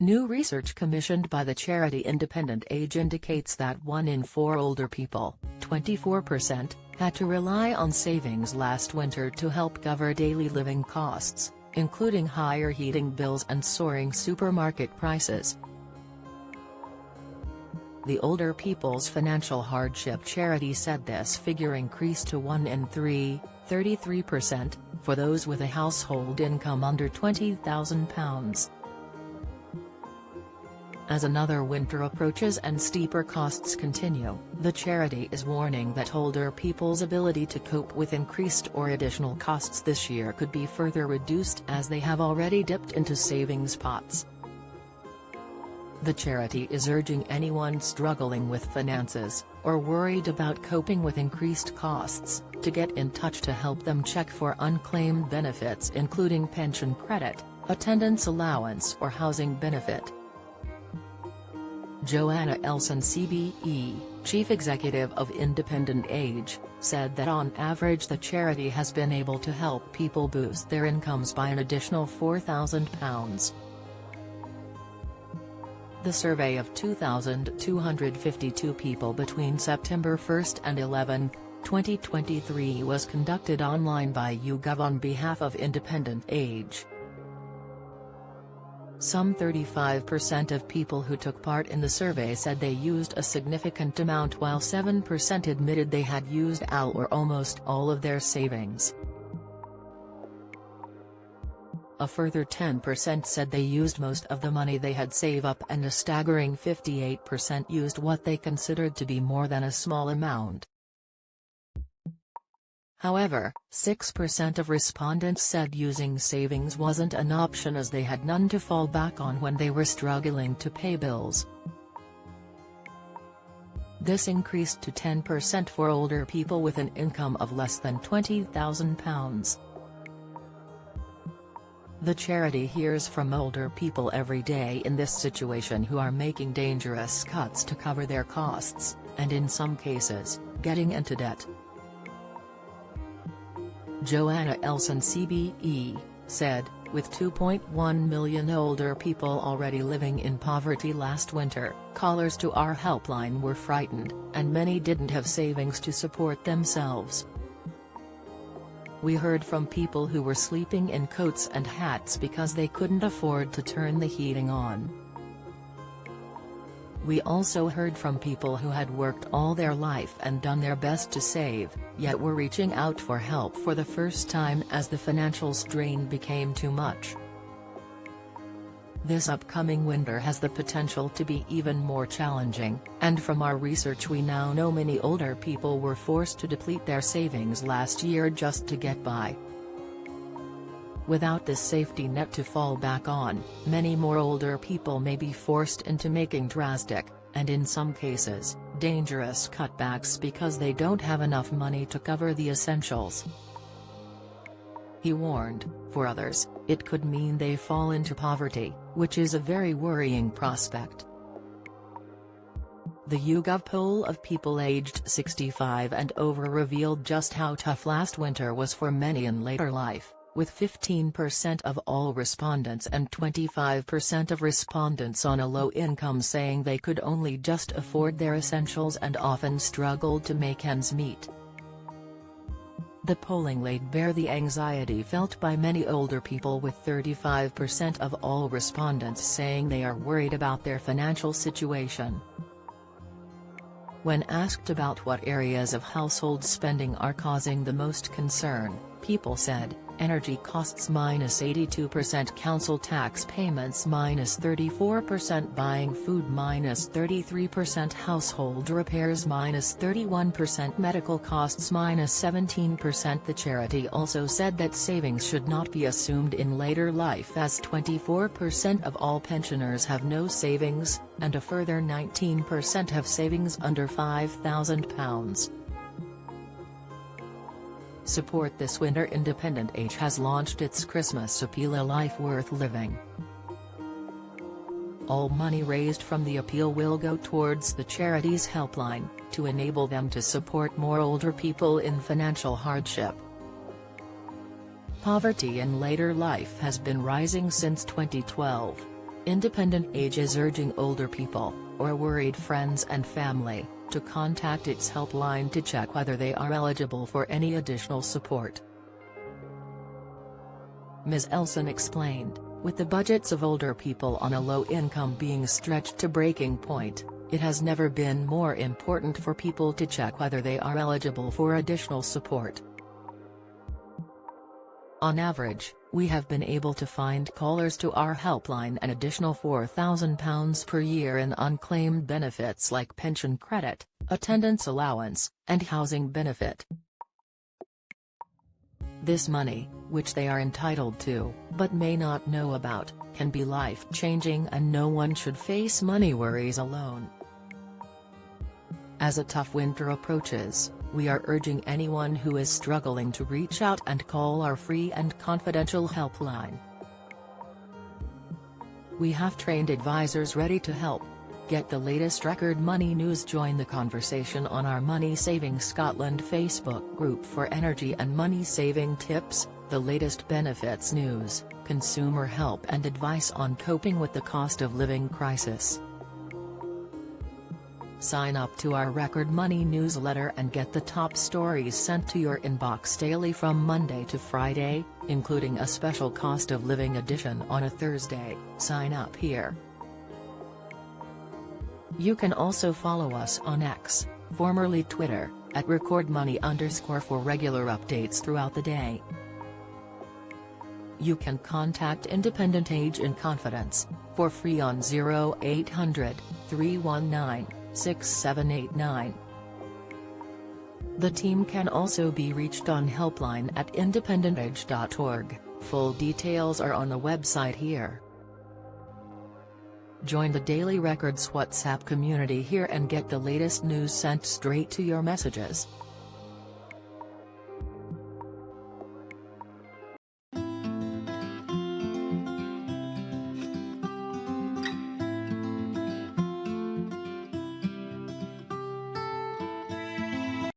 New research commissioned by the charity Independent Age indicates that 1 in 4 older people, 24%, had to rely on savings last winter to help cover daily living costs, including higher heating bills and soaring supermarket prices. The Older People's Financial Hardship Charity said this figure increased to 1 in 3, 33%, for those with a household income under £20,000. As another winter approaches and steeper costs continue, the charity is warning that older people's ability to cope with increased or additional costs this year could be further reduced as they have already dipped into savings pots. The charity is urging anyone struggling with finances, or worried about coping with increased costs, to get in touch to help them check for unclaimed benefits including pension credit, attendance allowance or housing benefit. Joanna Elson CBE, Chief Executive of Independent Age, said that on average the charity has been able to help people boost their incomes by an additional £4,000. The survey of 2,252 people between September 1 and 11, 2023 was conducted online by YouGov on behalf of Independent Age. Some 35% of people who took part in the survey said they used a significant amount, while 7% admitted they had used all or almost all of their savings. A further 10% said they used most of the money they had saved up, and a staggering 58% used what they considered to be more than a small amount. However, 6% of respondents said using savings wasn't an option as they had none to fall back on when they were struggling to pay bills. This increased to 10% for older people with an income of less than £20,000. The charity hears from older people every day in this situation who are making dangerous cuts to cover their costs, and in some cases, getting into debt. Joanna Elson CBE, said, with 2.1 million older people already living in poverty last winter, callers to our helpline were frightened, and many didn't have savings to support themselves. We heard from people who were sleeping in coats and hats because they couldn't afford to turn the heating on. We also heard from people who had worked all their life and done their best to save, yet were reaching out for help for the first time as the financial strain became too much. This upcoming winter has the potential to be even more challenging, and from our research we now know many older people were forced to deplete their savings last year just to get by. Without this safety net to fall back on, many more older people may be forced into making drastic, and in some cases, dangerous cutbacks because they don't have enough money to cover the essentials. He warned, for others, it could mean they fall into poverty, which is a very worrying prospect. The YouGov poll of people aged 65 and over revealed just how tough last winter was for many in later life, with 15% of all respondents and 25% of respondents on a low income saying they could only just afford their essentials and often struggled to make ends meet. The polling laid bare the anxiety felt by many older people, with 35% of all respondents saying they are worried about their financial situation. When asked about what areas of household spending are causing the most concern, people said, energy costs -82%, council tax payments -34%, buying food -33%, household repairs -31%, medical costs -17%. The charity also said that savings should not be assumed in later life, as 24% of all pensioners have no savings, and a further 19% have savings under £5,000. Support this winter. Independent Age has launched its Christmas appeal, A Life Worth Living. All money raised from the appeal will go towards the charity's helpline, to enable them to support more older people in financial hardship. Poverty in later life has been rising since 2012. Independent Age is urging older people, or worried friends and family, to contact its helpline to check whether they are eligible for any additional support. Ms. Elson explained, with the budgets of older people on a low income being stretched to breaking point, it has never been more important for people to check whether they are eligible for additional support. On average, we have been able to find callers to our helpline an additional £4,000 per year in unclaimed benefits like pension credit, attendance allowance, and housing benefit. This money, which they are entitled to, but may not know about, can be life-changing, and no one should face money worries alone. As a tough winter approaches, we are urging anyone who is struggling to reach out and call our free and confidential helpline. We have trained advisors ready to help. Get the latest record money news. Join the conversation on our Money Saving Scotland Facebook group for energy and money saving tips, the latest benefits news, consumer help and advice on coping with the cost of living crisis. Sign up to our Record Money newsletter and get the top stories sent to your inbox daily from Monday to Friday, including a special cost of living edition on a Thursday. Sign up here. You can also follow us on X, formerly Twitter, at @recordmoney_ for regular updates throughout the day. You can contact Independent Age in confidence, for free on 0800 319 6789. The team can also be reached on helpline at independentage.org. Full details are on the website here. Join the Daily Records WhatsApp community here and get the latest news sent straight to your messages.